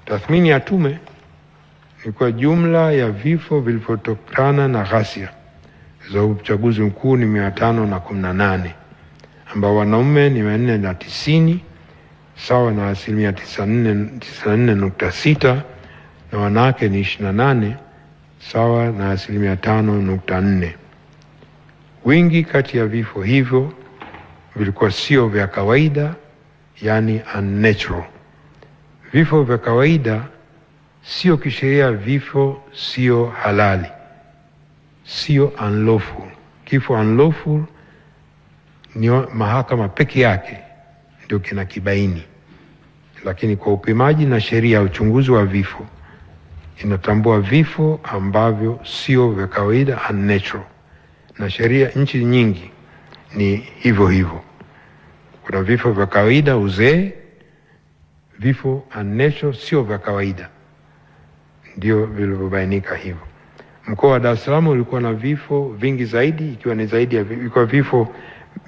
Tathmini ya tume ni kwa jumla ya vifo vilivyotokana na ghasia za uchaguzi mkuu ni 518, ambao wanaume ni 490 sawa na 94.6, na wanawake ni 28 sawa na 5.4. Wingi kati ya vifo hivyo vilikuwa sio vya kawaida, yani unnatural. Vifo vya kawaida sio kisheria, vifo sio halali, sio unlawful. Kifo unlawful ni mahakama peke yake ndio kinakibaini, lakini kwa upimaji na sheria ya uchunguzi wa vifo inatambua vifo ambavyo sio vya kawaida, unnatural, na sheria nchi nyingi ni hivyo hivyo. Kuna vifo vya kawaida, uzee. Vifo unnatural sio vya kawaida ndio vilivyobainika hivyo. Mkoa wa Dar es Salaam ulikuwa na vifo vingi zaidi, ikiwa ni zaidi ya vifo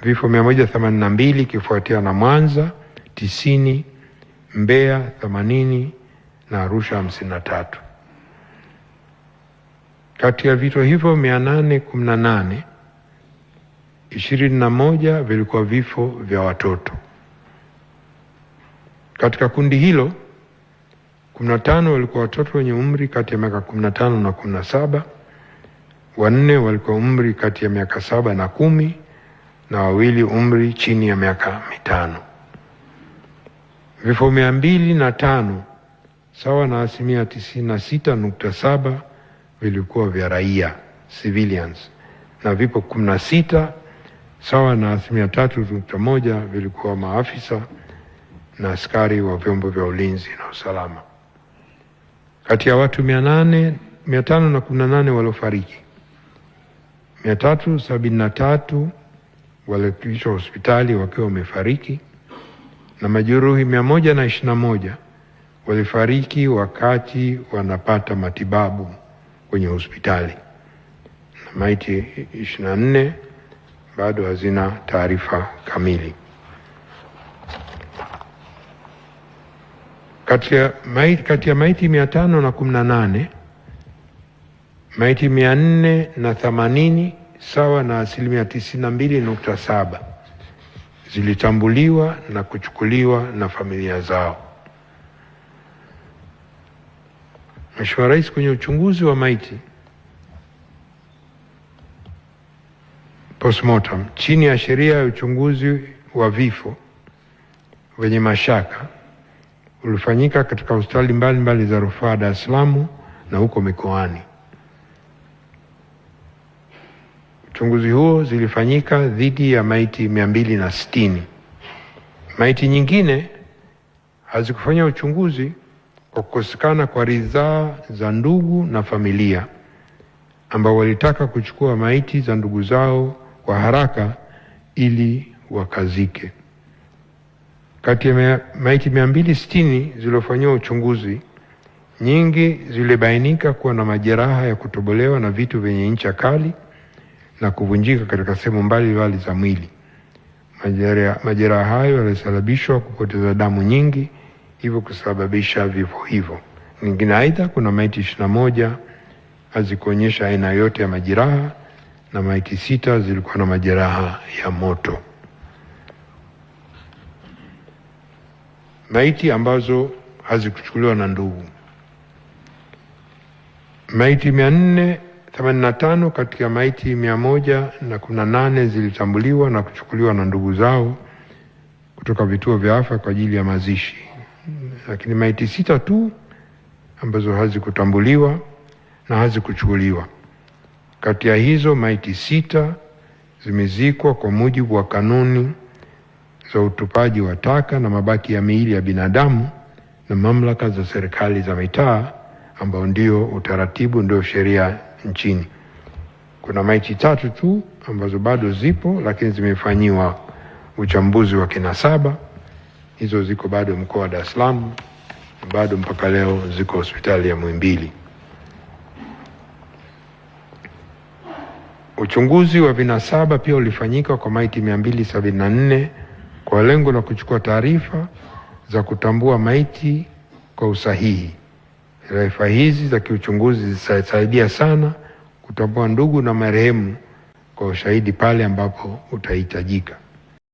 182, kifuatia na Mwanza 90, Mbeya 80 na Arusha 53. Kati ya vifo hivyo 818, 21 vilikuwa vifo vya watoto. Katika kundi hilo 15 walikuwa watoto wenye umri kati ya miaka 15 na 17, 4 walikuwa umri kati ya miaka 7 na 10, na 2 umri chini ya miaka 5. Vifo 205 sawa na 96.7 vilikuwa vya raia, civilians, na vifo 16 sawa na 3.1 vilikuwa maafisa na askari wa vyombo vya ulinzi na usalama. Kati ya watu 518 waliofariki, 373 walifikishwa hospitali wakiwa wamefariki, na majeruhi 121 walifariki wakati wanapata matibabu kwenye hospitali, na maiti 24 bado hazina taarifa kamili. Kati ya maiti 518, maiti 480 sawa na 92.7 zilitambuliwa na kuchukuliwa na familia zao. Mheshimiwa Rais, kwenye uchunguzi wa maiti postmortem chini ya sheria ya uchunguzi wa vifo wenye mashaka ulifanyika katika hospitali mbalimbali za rufaa Dar es Salaam na huko mikoani. Uchunguzi huo zilifanyika dhidi ya maiti 260. Maiti nyingine hazikufanya uchunguzi kwa kukosekana kwa ridhaa za ndugu na familia, ambao walitaka kuchukua maiti za ndugu zao kwa haraka ili wakazike. Kati ya maiti 260 zilizofanyiwa uchunguzi, nyingi zilibainika kuwa na majeraha ya kutobolewa na vitu vyenye ncha kali na kuvunjika katika sehemu mbalimbali za mwili. Majeraha hayo yalisababishwa kupoteza damu nyingi, hivyo kusababisha vifo hivyo. Nyingine aidha, kuna maiti 21 hazikuonyesha aina yote ya majeraha, na maiti 6 zilikuwa na majeraha ya moto. Maiti ambazo hazikuchukuliwa na ndugu. Maiti 485 katika maiti 118 zilitambuliwa na kuchukuliwa na ndugu zao kutoka vituo vya afya kwa ajili ya mazishi, lakini maiti 6 tu ambazo hazikutambuliwa na hazikuchukuliwa. Kati ya hizo maiti 6 zimezikwa kwa mujibu wa kanuni za utupaji wa taka na mabaki ya miili ya binadamu na mamlaka za serikali za mitaa, ambao ndio utaratibu, ndio sheria nchini. Kuna maiti 3 tu ambazo bado zipo lakini zimefanyiwa uchambuzi wa kinasaba. Hizo ziko bado mkoa wa Dar es Salaam, bado mpaka leo ziko hospitali ya Muhimbili. Uchunguzi wa vinasaba pia ulifanyika kwa maiti 274 kwa lengo la kuchukua taarifa za kutambua maiti kwa usahihi. Taarifa hizi za kiuchunguzi zitasaidia sana kutambua ndugu na marehemu kwa ushahidi pale ambapo utahitajika.